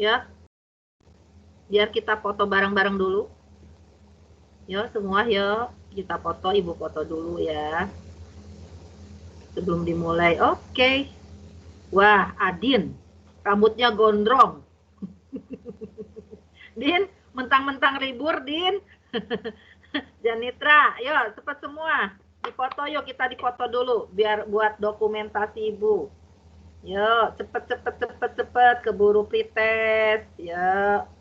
ya. Biar kita foto bareng-bareng dulu. Yo, semua yo, kita foto, Ibu foto dulu ya. Sebelum dimulai. Oke. Wah, Adin, rambutnya gondrong. Din, mentang-mentang libur, Din. Janitra, yuk cepat semua. Difoto yuk, kita difoto dulu biar buat dokumentasi Ibu. Yuk, cepet keburu pretest. Yuk.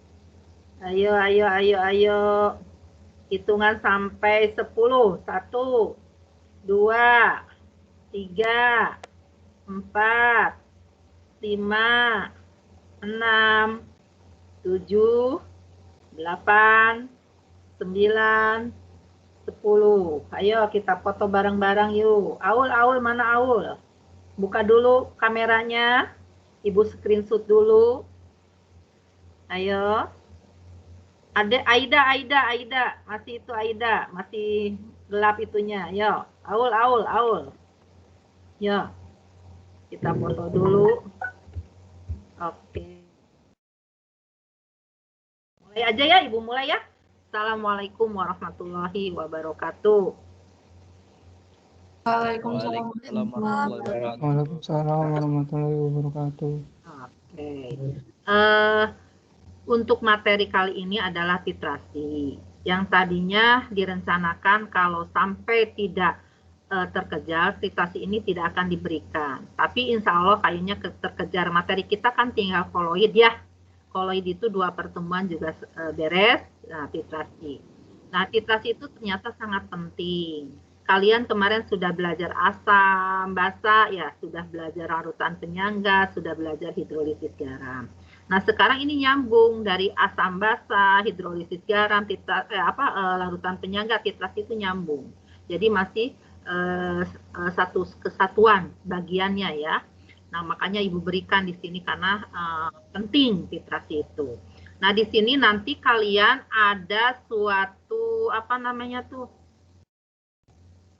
Ayo. Hitungan sampai 10. 1, 2, 3, 4, 5, 6, 7, 8, 9, 10. Ayo kita foto bareng-bareng yuk. Aul, mana Aul? Buka dulu kameranya. Ibu screenshot dulu. Ayo. Ada Aida. Masih itu Aida. Masih gelap itunya. Yo. Aul. Yo. Kita foto dulu. Oke. Mulai aja ya, Ibu mulai ya. Assalamualaikum warahmatullahi wabarakatuh. Waalaikumsalam warahmatullahi wabarakatuh. Oke. Untuk materi kali ini adalah titrasi. Yang tadinya direncanakan kalau sampai tidak terkejar, titrasi ini tidak akan diberikan. Tapi insya Allah kayaknya terkejar. Materi kita kan tinggal koloid ya. Koloid itu 2 pertemuan juga beres. Nah, titrasi. Nah, titrasi itu ternyata sangat penting. Kalian kemarin sudah belajar asam, basa, ya sudah belajar larutan penyangga, sudah belajar hidrolisis garam. Nah, sekarang ini nyambung dari asam basa, hidrolisis garam, larutan penyangga, titrasi itu nyambung. Jadi masih satu kesatuan bagiannya ya. Nah, makanya Ibu berikan di sini karena penting titrasi itu. Nah, di sini nanti kalian ada suatu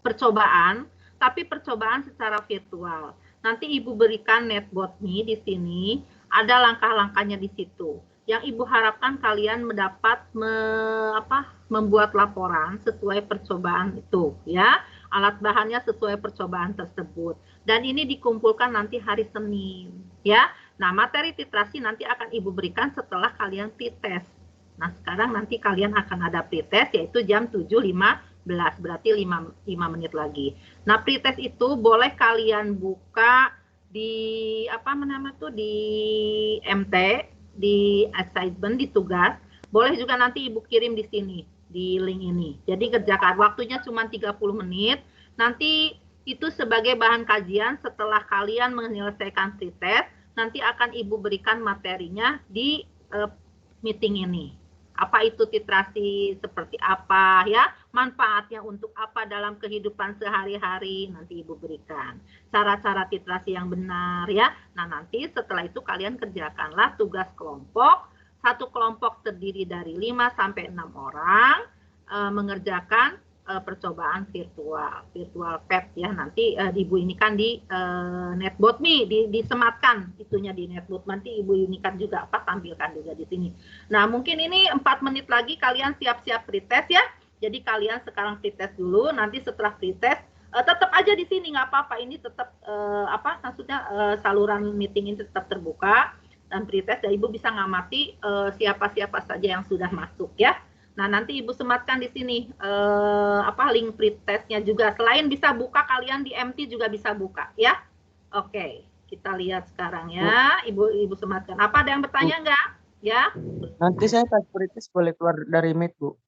percobaan, tapi percobaan secara virtual. Nanti Ibu berikan netbotnya di sini, ada langkah-langkahnya di situ. Yang Ibu harapkan kalian mendapat membuat laporan sesuai percobaan itu, ya. Alat bahannya sesuai percobaan tersebut. Dan ini dikumpulkan nanti hari Senin, ya. Nah, materi titrasi nanti akan Ibu berikan setelah kalian pretest. Nah, sekarang nanti kalian akan ada pretest yaitu jam 7.15, berarti 5 menit lagi. Nah, pretest itu boleh kalian buka di di MT, di assignment, di tugas. Boleh juga nanti Ibu kirim di sini, di link ini. Jadi kerjakan, waktunya cuma 30 menit. Nanti itu sebagai bahan kajian setelah kalian menyelesaikan pretest, nanti akan Ibu berikan materinya di meeting ini. Apa itu titrasi, seperti apa ya, manfaatnya untuk apa dalam kehidupan sehari-hari, nanti Ibu berikan. Cara-cara titrasi yang benar ya. Nah, nanti setelah itu kalian kerjakanlah tugas kelompok. Satu kelompok terdiri dari 5 sampai 6 orang mengerjakan percobaan virtual PET ya. Nanti Ibu ini kan di netbot nih, disematkan itunya di netbot. Nanti Ibu ini kan juga tampilkan juga di sini. Nah, mungkin ini 4 menit lagi kalian siap-siap pretest ya. Jadi kalian sekarang pretest dulu, nanti setelah pretest tetap aja di sini nggak apa-apa. Ini tetap saluran meeting ini tetap terbuka dan pretest, dan Ibu bisa ngamati siapa-siapa saja yang sudah masuk ya. Nah, nanti Ibu sematkan di sini link pretestnya juga. Selain bisa buka, kalian di MT juga bisa buka ya. Oke, kita lihat sekarang ya. Ibu sematkan. Apa ada yang bertanya enggak? Ya. Nanti saya pas pretest boleh keluar dari Meet, Bu.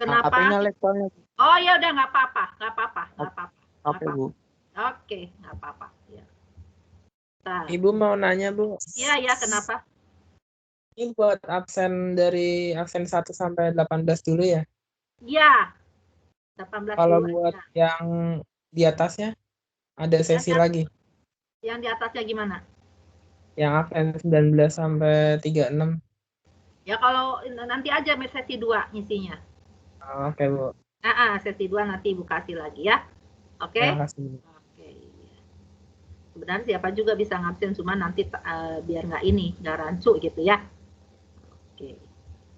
Kenapa? HP-nya lag soalnya. Oh ya udah, nggak apa-apa. Oke, Bu. Oke, nggak apa-apa. Ya. Nah. Ibu mau nanya, Bu. Iya, kenapa? Ini buat absen dari absen 1 sampai 18 dulu ya? Iya. 18 Kalau dulu buat aja. yang di atasnya ada sesi lagi. Yang di atasnya gimana? Yang absen 19 sampai 36. Ya kalau nanti aja sesi 2 ngisinya. Oke, Bu. Sesi 2 nanti Ibu kasih lagi ya. Oke? Terima kasih. Oke. Sebenarnya siapa juga bisa ngabsen, cuma nanti biar nggak rancu gitu ya. Oke.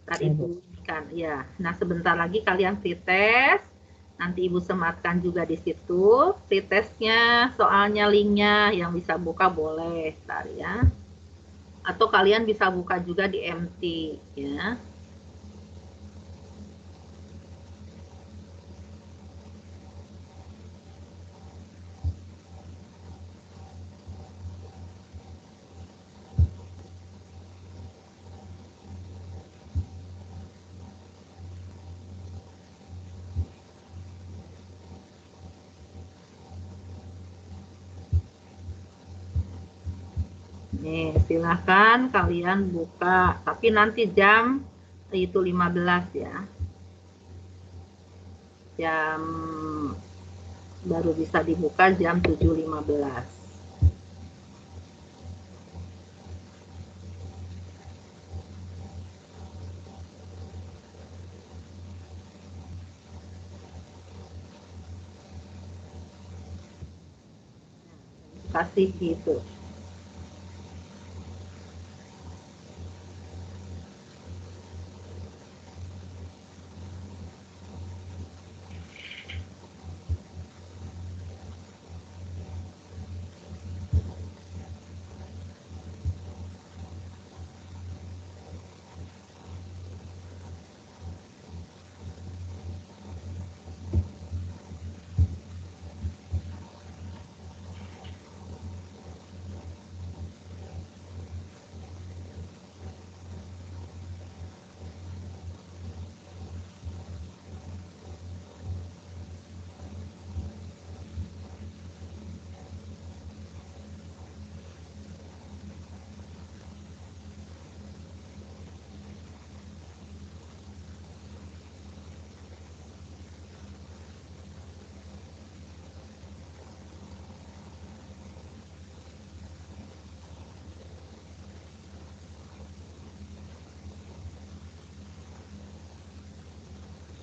Tadi itu kan ya. Nah, sebentar lagi kalian free test. Nanti Ibu sematkan juga di situ free testnya, soalnya linknya, yang bisa buka boleh, ntar ya. Atau kalian bisa buka juga di MT ya. Nih, silahkan kalian buka, tapi nanti jam itu 15 ya. Jam baru bisa dibuka jam 7.15. Kasih gitu.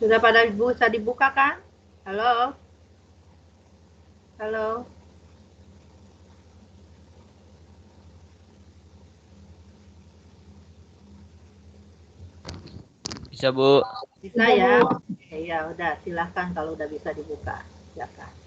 Sudah pada bisa dibuka kan? Halo? Halo? Bisa, Bu. Bisa ya? Ya udah, silahkan kalau udah bisa dibuka. Silakan.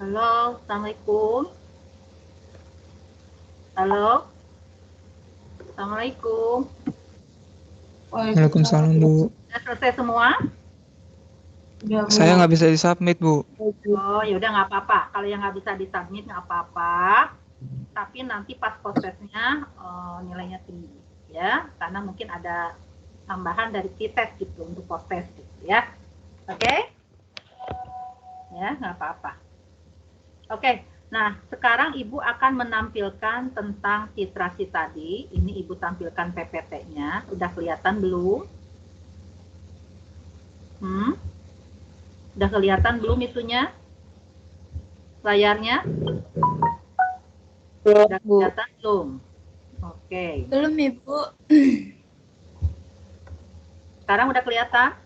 Halo, Assalamualaikum. Halo. Assalamualaikum. Waalaikumsalam, Bu. Sudah selesai semua? Saya nggak bisa disubmit, Bu. Oh, ya udah nggak apa-apa. Kalau yang nggak bisa disubmit nggak apa-apa. Tapi nanti pas prosesnya nilainya tinggi, ya. Karena mungkin ada tambahan dari T-test gitu untuk proses gitu, ya. Oke? Ya, nggak apa-apa. Oke. Nah, sekarang Ibu akan menampilkan tentang titrasi tadi. Ini Ibu tampilkan PPT-nya. Udah kelihatan belum? Udah kelihatan belum itunya? Layarnya? Udah kelihatan belum? Oke. Belum, Ibu. Sekarang udah kelihatan?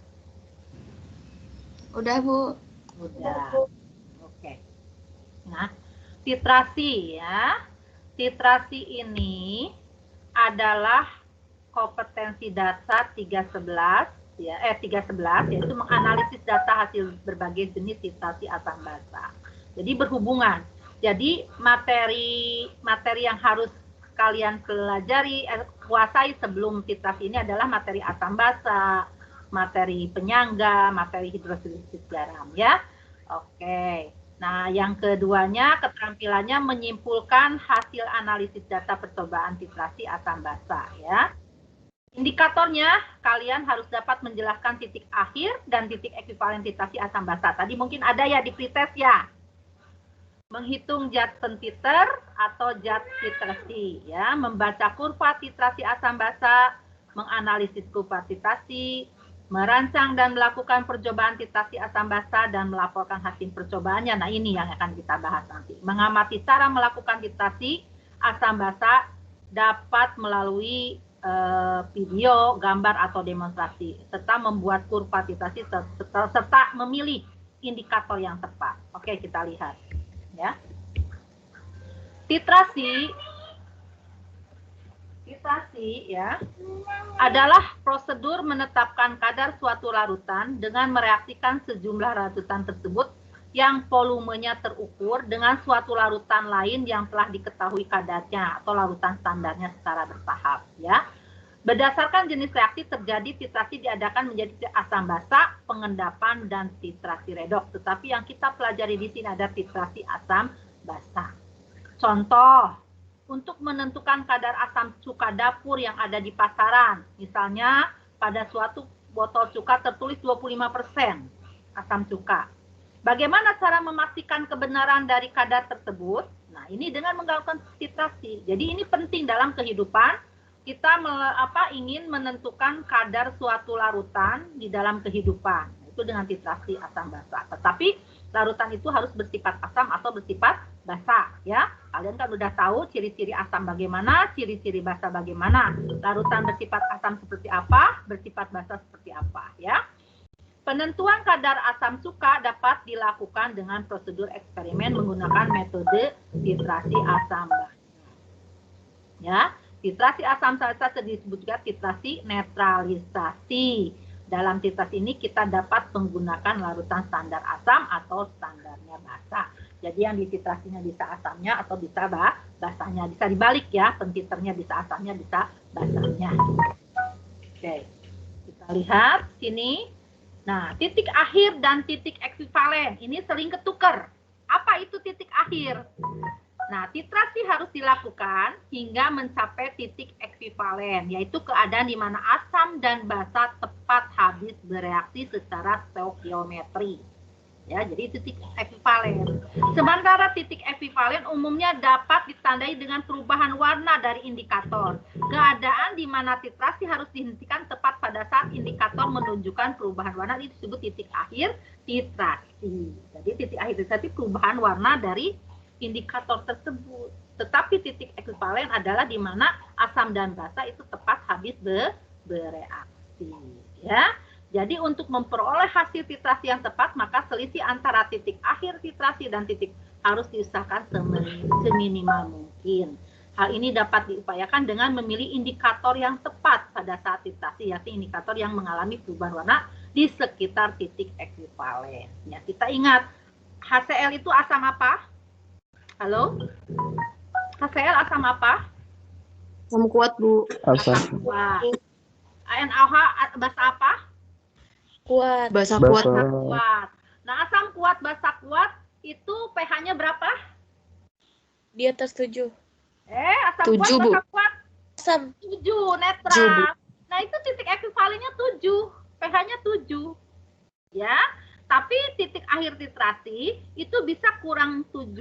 Udah, Bu. Udah. Oke. Nah, titrasi ya. Titrasi ini adalah kompetensi dasar 311 ya, 311 yaitu menganalisis data hasil berbagai jenis titrasi asam basa. Jadi berhubungan. Jadi materi yang harus kalian pelajari, kuasai sebelum titrasi ini adalah materi asam basa, materi penyangga, materi hidrolisis garam ya. Oke. Nah, yang keduanya keterampilannya menyimpulkan hasil analisis data percobaan titrasi asam basa ya. Indikatornya kalian harus dapat menjelaskan titik akhir dan titik ekuivalen titrasi asam basa. Tadi mungkin ada ya di pretest ya. Menghitung Judson titer atau Jud titrasi ya, membaca kurva titrasi asam basa, menganalisis kurva titrasi, merancang dan melakukan percobaan titrasi asam basa dan melaporkan hasil percobaannya. Nah, ini yang akan kita bahas nanti. Mengamati cara melakukan titrasi asam basa dapat melalui video, gambar atau demonstrasi, serta membuat kurva titrasi serta memilih indikator yang tepat. Oke, kita lihat ya. Titrasi ya adalah prosedur menetapkan kadar suatu larutan dengan mereaksikan sejumlah larutan tersebut yang volumenya terukur dengan suatu larutan lain yang telah diketahui kadarnya atau larutan standarnya secara bertahap ya. Berdasarkan jenis reaksi terjadi titrasi diadakan menjadi asam basa, pengendapan dan titrasi redoks. Tetapi yang kita pelajari di sini ada titrasi asam basa. Contoh, untuk menentukan kadar asam cuka dapur yang ada di pasaran. Misalnya pada suatu botol cuka tertulis 25% asam cuka. Bagaimana cara memastikan kebenaran dari kadar tersebut? Nah, ini dengan melakukan titrasi. Jadi ini penting dalam kehidupan. Kita ingin menentukan kadar suatu larutan di dalam kehidupan. Itu dengan titrasi asam basa. Tetapi larutan itu harus bersifat asam atau bersifat basa ya. Kalian kan udah tahu ciri-ciri asam bagaimana, ciri-ciri basa bagaimana. Larutan bersifat asam seperti apa, bersifat basa seperti apa ya. Penentuan kadar asam cuka dapat dilakukan dengan prosedur eksperimen menggunakan metode titrasi asam basa. Ya, titrasi asam basa disebut juga titrasi netralisasi. Dalam titrasi ini kita dapat menggunakan larutan standar asam atau standarnya basa. Jadi yang di titrasinya bisa asamnya atau bisa basanya. Bisa dibalik ya, pentiternya bisa asamnya, bisa basanya. Oke, kita lihat sini. Nah, titik akhir dan titik ekuivalen ini sering ketukar. Apa itu titik akhir? Nah, titrasi harus dilakukan hingga mencapai titik ekuivalen, yaitu keadaan di mana asam dan basa tepat habis bereaksi secara stoikiometri. Ya, jadi titik ekuivalen. Sementara titik ekuivalen umumnya dapat ditandai dengan perubahan warna dari indikator. Keadaan di mana titrasi harus dihentikan tepat pada saat indikator menunjukkan perubahan warna itu disebut titik akhir titrasi. Jadi titik akhir titrasi perubahan warna dari indikator tersebut. Tetapi titik ekuivalen adalah di mana asam dan basa itu tepat habis bereaksi. Ya. Jadi untuk memperoleh hasil titrasi yang tepat, maka selisih antara titik akhir titrasi dan titik harus diusahakan seminimal mungkin. Hal ini dapat diupayakan dengan memilih indikator yang tepat pada saat titrasi, yaitu indikator yang mengalami perubahan warna di sekitar titik ekuivalen. Ya, kita ingat, HCl itu asam apa? Halo? HCl asam apa? Asam kuat, Bu. Asam. Kuat. NaOH basa apa? Kuat. Basa kuat. Basa. Kuat. Nah, asam kuat, basa kuat itu pH-nya berapa? Di atas 7. Asam 7, kuat, Bu. basa kuat. Asam. 7, netral. 7, Bu. Nah, itu titik ekuivalennya 7. pH-nya 7. Ya. Tapi titik akhir titrasi itu bisa kurang 7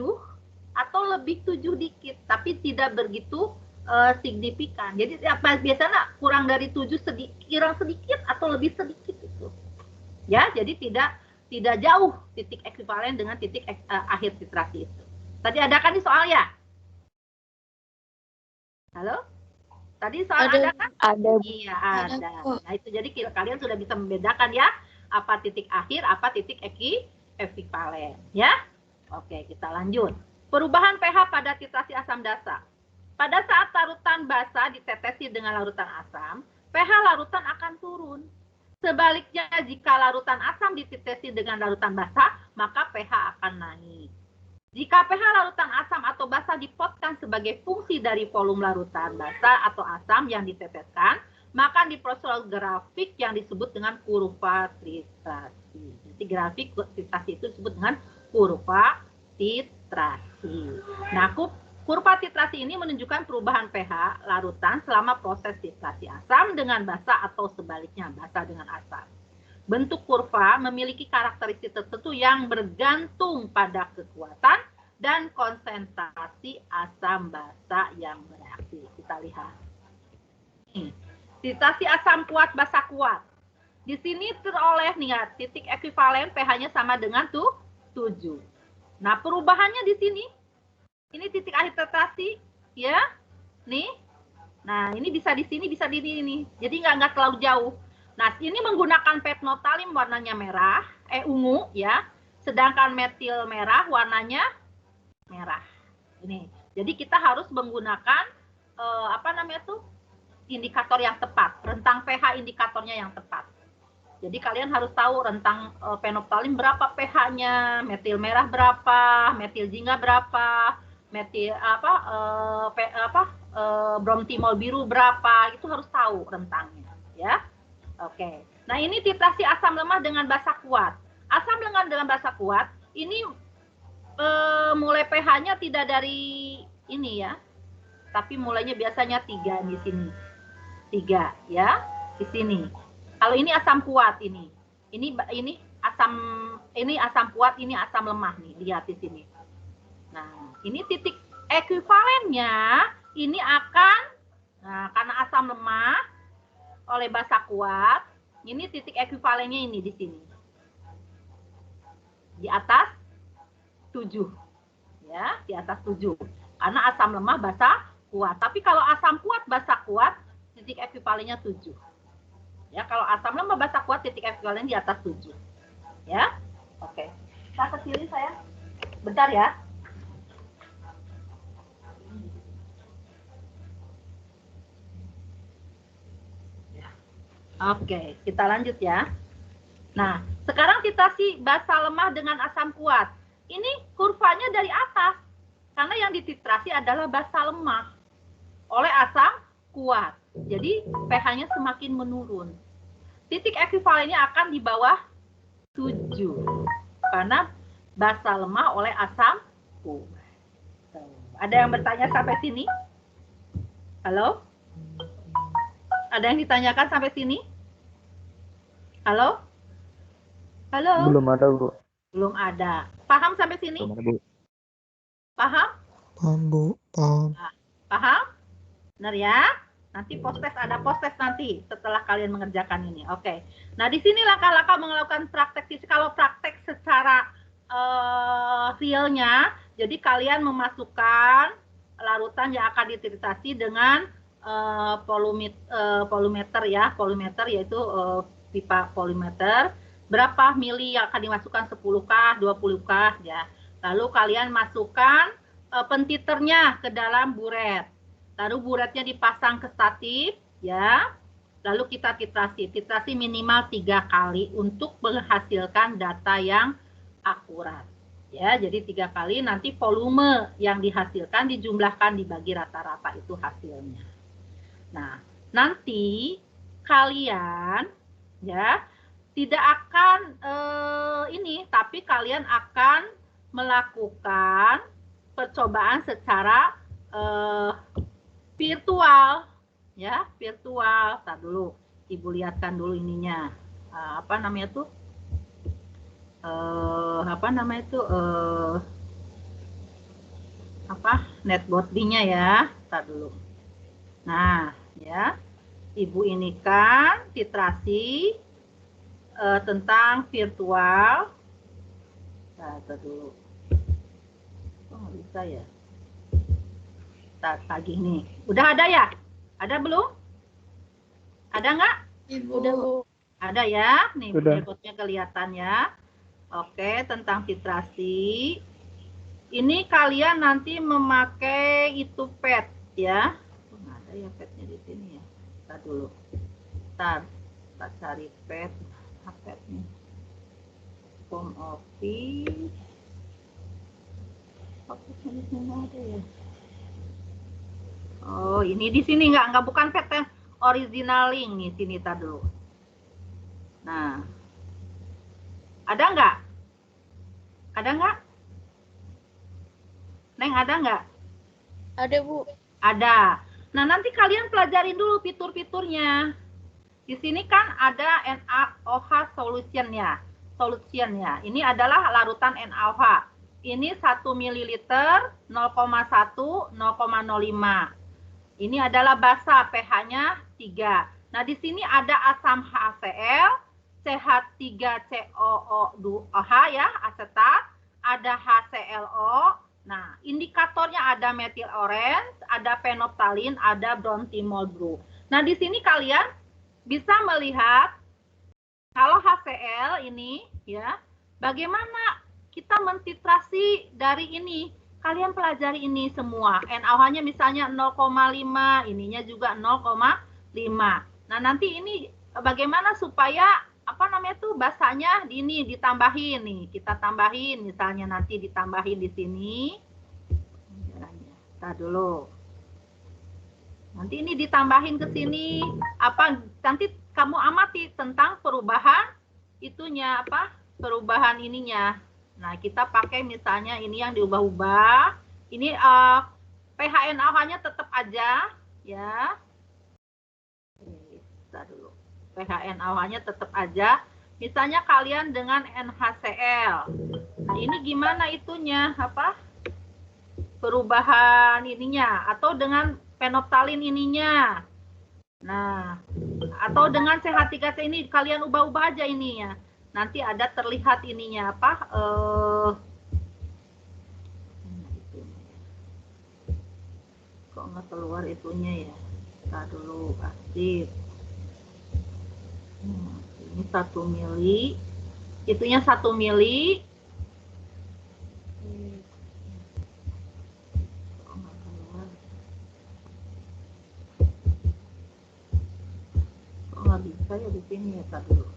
atau lebih 7 dikit, tapi tidak begitu signifikan. Jadi biasanya kurang dari 7 kurang sedikit atau lebih sedikit itu. Ya, jadi tidak jauh titik ekuivalen dengan titik akhir titrasi itu. Tadi ada kan di soal ya? Halo? Tadi soal ada kan? Ada. Iya, ada. Nah, itu jadi kalian sudah bisa membedakan ya, apa titik akhir, apa titik ekuivalen, ya. Oke, kita lanjut. Perubahan pH pada titrasi asam basa. Pada saat larutan basa ditetesi dengan larutan asam, pH larutan akan turun. Sebaliknya, jika larutan asam ditetesi dengan larutan basa, maka pH akan naik. Jika pH larutan asam atau basa dipotkan sebagai fungsi dari volume larutan basa atau asam yang diteteskan, maka diproses grafik yang disebut dengan kurva titrasi. Jadi grafik titrasi itu disebut dengan kurva titrasi. Nah, kurva titrasi ini menunjukkan perubahan pH larutan selama proses titrasi asam dengan basa atau sebaliknya basa dengan asam. Bentuk kurva memiliki karakteristik tertentu yang bergantung pada kekuatan dan konsentrasi asam basa yang bereaksi. Kita lihat. Titrasi asam kuat basa kuat. Di sini teroleh lihat titik ekuivalen pH-nya sama dengan 7. Nah, perubahannya di sini. Ini titik akhir titrasi, ya. Nih. Nah, ini bisa di sini, bisa di sini. Jadi nggak terlalu jauh. Nah, ini menggunakan petnotalim warnanya merah, ungu, ya. Sedangkan metil merah warnanya merah. Ini. Jadi kita harus menggunakan indikator yang tepat, rentang pH indikatornya yang tepat. Jadi kalian harus tahu rentang penoptalim berapa pH-nya, metil merah berapa, metil jingga berapa, metil bromtimol biru berapa, itu harus tahu rentangnya, ya. Oke. Nah, ini titrasi asam lemah dengan basa kuat. Asam lemah dengan basa kuat ini mulai pH-nya tidak dari ini ya, tapi mulainya biasanya 3 di sini. 3 ya, di sini. Kalau ini asam kuat ini asam kuat, ini asam lemah nih, lihat di sini. Nah, ini titik ekuivalennya ini akan, nah karena asam lemah oleh basa kuat, ini titik ekuivalennya ini di sini. Di atas 7. Ya, di atas 7. Karena asam lemah basa kuat. Tapi kalau asam kuat basa kuat, titik ekuivalennya 7. Ya, kalau asam lemah basa kuat, titik ekuivalen di atas 7. Ya. Oke. Kita kecilin saya. Bentar ya. Oke, kita lanjut ya. Nah, sekarang titrasi basa lemah dengan asam kuat. Ini kurvanya dari atas. Karena yang dititrasi adalah basa lemah oleh asam kuat. Jadi pH-nya semakin menurun. Titik ekuivalennya akan di bawah 7. Karena basa lemah oleh asam kuat. Ada yang bertanya sampai sini? Halo? Ada yang ditanyakan sampai sini? Halo? Halo? Belum ada, Bu. Belum ada. Paham sampai sini? Belum ada, Bu. Paham? Paham, Bu. Paham. Paham? Benar ya? Nanti ada post-test nanti setelah kalian mengerjakan ini. Oke. Nah, di sini langkah-langkah melakukan praktek. Kalau praktek secara realnya, jadi kalian memasukkan larutan yang akan dititrasi dengan volumeter ya. Volumeter yaitu pipa volumeter. Berapa mili yang akan dimasukkan, 10K, 20K ya. Lalu kalian masukkan pentiternya ke dalam buret. Lalu buretnya dipasang ke statif ya. Lalu kita titrasi. Titrasi minimal 3 kali untuk menghasilkan data yang akurat Ya, jadi 3 kali, nanti volume yang dihasilkan dijumlahkan dibagi rata-rata, itu hasilnya. Nah, nanti kalian ya tidak akan tapi kalian akan melakukan percobaan secara virtual, ya, virtual. Tar dulu, Ibu lihatkan dulu ininya, apa namanya tuh, netboardingnya ya. Tar dulu. Nah, ya, Ibu ini kan titrasi tentang virtual. Nah, dulu. Oh, nggak bisa ya. Tagih nih. Udah ada ya? Ada belum? Ada nggak? Udah, Bu. Ada ya? Nih, Udah. berikutnya kelihatan ya. Oke, tentang titrasi. Ini kalian nanti memakai itu pad ya. Oh, nggak ada ya padnya di sini ya. Kita dulu. Kita cari pad. Padnya. Home office. Ada ya. Oh, ini di sini nggak bukan pad ya. Original link nih, sini tar dulu. Nah, ada nggak? Ada nggak? Neng, ada nggak? Ada, Bu. Ada. Nah, nanti kalian pelajarin dulu fitur-fiturnya. Di sini kan ada NaOH solution ya. Ini adalah larutan NaOH. Ini 1 ml 0,1 0,05. Ini adalah basa, pH-nya 3. Nah, di sini ada asam HCl, CH3COO2H ya, asetat, ada HClO. Nah, indikatornya ada metil orange, ada phenolphthalein, ada brontimol blue. Nah, di sini kalian bisa melihat kalau HCl ini ya, bagaimana kita mentitrasi dari ini. Kalian pelajari ini semua. NaOH-nya misalnya 0,5, ininya juga 0,5. Nah, nanti ini bagaimana supaya basanya ini ditambahin nih. Kita tambahin misalnya, nanti ditambahin di sini. Kita dulu. Nanti ini ditambahin ke sini. Nanti kamu amati tentang perubahan itunya, perubahan ininya. Nah, kita pakai misalnya ini yang diubah-ubah. Ini pH NaOH-nya tetap aja ya. Kita dulu. pH NaOH-nya tetap aja. Misalnya kalian dengan NaCl. Nah, ini gimana itunya? Perubahan ininya, atau dengan phenolphthalein ininya. Nah, atau dengan CH3C ini kalian ubah-ubah aja ininya. Nanti ada terlihat ininya kok nggak keluar itunya ya. Kita dulu aktif. Ini 1 mili, itunya 1 mili. Kok nggak bisa ya di sini ya, tadi dulu.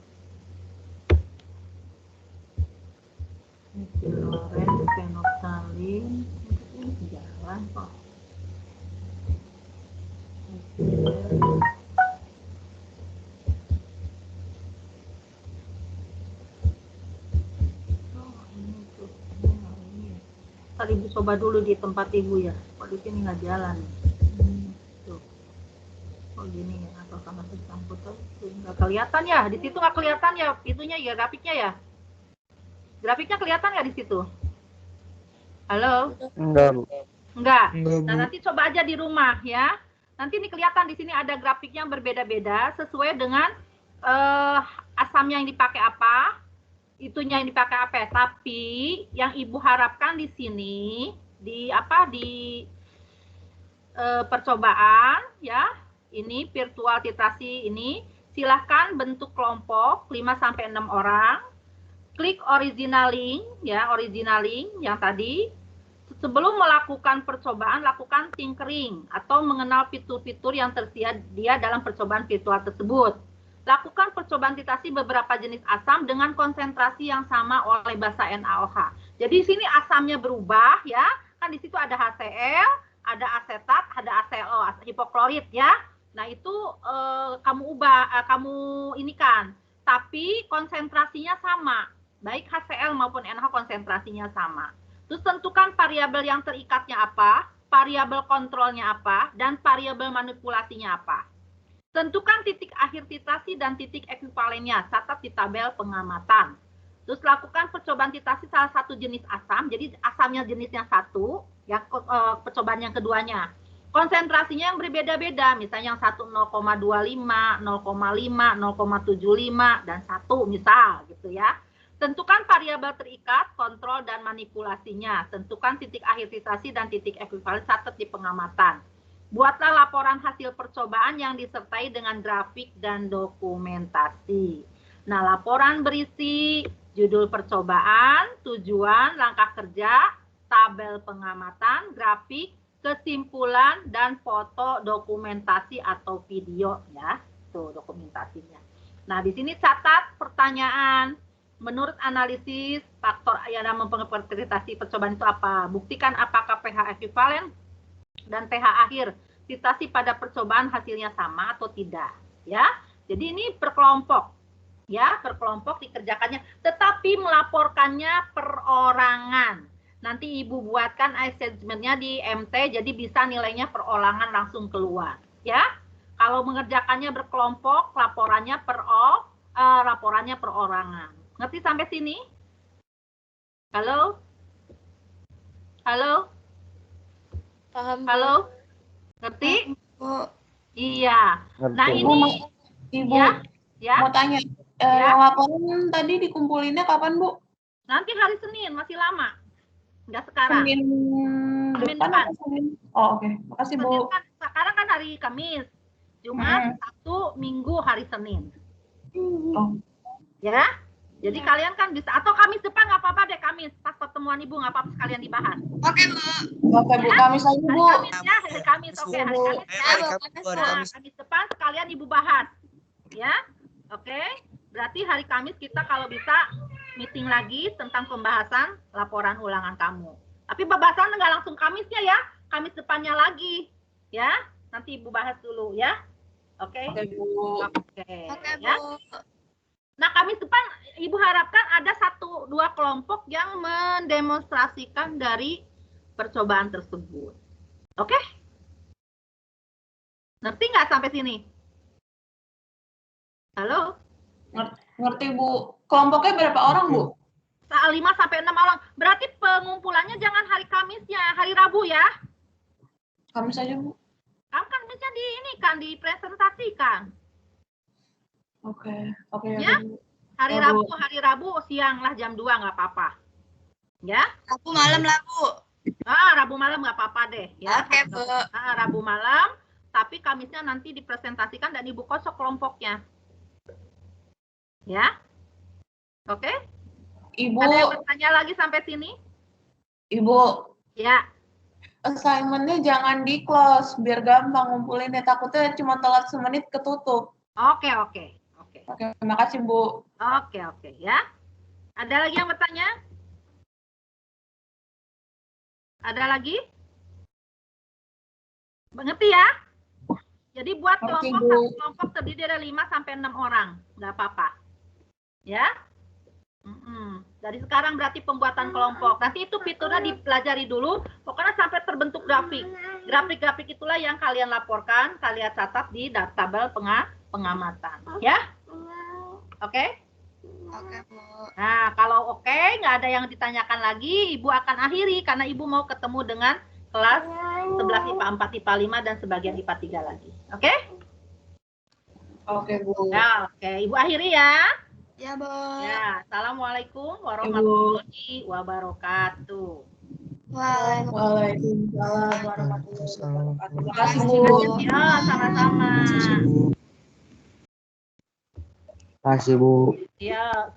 Metil orange, phenolphthalein, ini jalan kok. Tadi Ibu coba dulu di tempat Ibu ya. Kok di sini nggak jalan? Tuh. Oh gini ya, atau sama tercampur tuh nggak kelihatan ya? Di situ nggak kelihatan ya? Itunya ya, grafiknya ya? Grafiknya kelihatan nggak di situ? Halo? Enggak, Bu. Enggak. Enggak, Nah, Bu. nanti coba aja di rumah ya. Nanti ini kelihatan di sini ada grafiknya berbeda-beda sesuai dengan asamnya yang dipakai apa, itunya yang dipakai apa. Tapi yang Ibu harapkan di sini di percobaan ya, ini virtual titrasi ini, silahkan bentuk kelompok 5-6 orang. Klik original link ya, original link yang tadi. Sebelum melakukan percobaan, lakukan tinkering atau mengenal fitur-fitur yang tersedia dalam percobaan virtual tersebut. Lakukan percobaan titrasi beberapa jenis asam dengan konsentrasi yang sama oleh basa NaOH. Jadi di sini asamnya berubah ya. Kan di situ ada HCl, ada asetat, ada ACLO, hipoklorit ya. Nah, itu kamu ini kan. Tapi konsentrasinya sama. Baik HCl maupun NH konsentrasinya sama. Terus tentukan variabel yang terikatnya apa, variabel kontrolnya apa, dan variabel manipulasinya apa. Tentukan titik akhir titrasi dan titik ekuivalennya, catat di tabel pengamatan. Terus lakukan percobaan titrasi salah satu jenis asam, jadi asamnya jenisnya satu, ya percobaan yang keduanya. Konsentrasinya yang berbeda-beda, misalnya yang satu 0,25, 0,5, 0,75, dan 1 misal gitu ya. Tentukan variabel terikat, kontrol, dan manipulasinya. Tentukan titik akhir titrasi dan titik ekuivalen, catat di pengamatan. Buatlah laporan hasil percobaan yang disertai dengan grafik dan dokumentasi. Nah, laporan berisi judul percobaan, tujuan, langkah kerja, tabel pengamatan, grafik, kesimpulan, dan foto dokumentasi atau video ya. Tuh dokumentasinya. Nah, di sini catat pertanyaan. Menurut analisis faktor yang mempengaruhi percobaan itu apa? Buktikan apakah pH ekuivalen dan pH akhir titrasi pada percobaan hasilnya sama atau tidak ya. Jadi ini per kelompok ya, per kelompok dikerjakannya, tetapi melaporkannya perorangan. Nanti Ibu buatkan assessment-nya di MT, jadi bisa nilainya perorangan langsung keluar ya. Kalau mengerjakannya berkelompok, laporannya perorangan. Ngerti sampai sini? Halo? Halo? Paham, Bu. Halo? Ngerti? Bu. Iya. Nah, ini Ibu, ya. mau tanya, Ya. yang laporan tadi dikumpulinnya kapan, Bu? Nanti hari Senin, masih lama. Enggak sekarang. Senin Senin depan depan. atau Senin? Oh, oke. Makasih, Bu. Senin kan, sekarang kan hari Kamis. Jumat, Sabtu, Minggu, hari Senin. Oh. Ya. Jadi kalian kan bisa, atau Kamis depan nggak apa-apa deh, Kamis. Pas pertemuan Ibu nggak apa-apa sekalian dibahas. Oke, Bu. Kamis lagi, Hari Bu. Kamis ya, hari Kamis. Oke, hari Kamis. Nah, Kamis depan sekalian Ibu bahas. Ya. Oke. Berarti hari Kamis kita kalau bisa meeting lagi tentang pembahasan laporan ulangan kamu. Tapi pembahasan nggak langsung Kamisnya ya. Kamis depannya lagi. Ya. Nanti Ibu bahas dulu ya. Oke. Oke, Bu. Oke. Oke, Ya. Bu. Nah, Kamis depan Ibu harapkan ada 1-2 kelompok yang mendemonstrasikan dari percobaan tersebut. Oke? Ngerti nggak sampai sini? Halo? Ngerti, Bu. Kelompoknya berapa orang, Bu? 5-6 orang. Berarti pengumpulannya jangan hari Kamisnya, hari Rabu ya. Kamis aja, Bu. Kamu kan bisa dipresentasikan. Oke. Oke, Ya? Bu. Hari Ya, Bu. Rabu siang lah jam 2 nggak apa-apa. Ya? Aku malam lah, Bu. Rabu malam nggak apa-apa deh. Ya? Oke, Bu. Rabu malam, tapi Kamisnya nanti dipresentasikan dan Ibu kosok kelompoknya. Ya? Oke? Ibu, Ada yang bertanya lagi sampai sini? Ibu, Ya. assignment-nya jangan di-close, biar gampang ngumpulinnya. Takutnya cuma telat semenit ketutup. Oke. Oke, makasih, Bu. Oke, ya. Ada lagi yang bertanya? Ada lagi? Mengerti ya? Jadi buat Ngerti, kelompok, Bu. satu kelompok terdiri dari 5-6 orang. Nggak apa-apa. Ya? Dari sekarang berarti pembuatan kelompok. Nanti itu fiturnya dipelajari dulu. Pokoknya sampai terbentuk grafik. Grafik-grafik itulah yang kalian laporkan, kalian catat di tabel pengamatan. Ya? Oke? Oke, Bu. Nah, kalau oke, nggak ada yang ditanyakan lagi, Ibu akan akhiri karena Ibu mau ketemu dengan kelas 11 IPA 4, IPA 5, dan sebagian IPA 3 lagi. Oke? Oke, Bu. Ya, oke. Ibu akhiri ya. Ya, Bu. Ya, Assalamualaikum warahmatullahi wabarakatuh. Waalaikumsalam warahmatullahi wabarakatuh. Makasih, Bu. Ya, sama-sama. Makasih, Bu. Ya.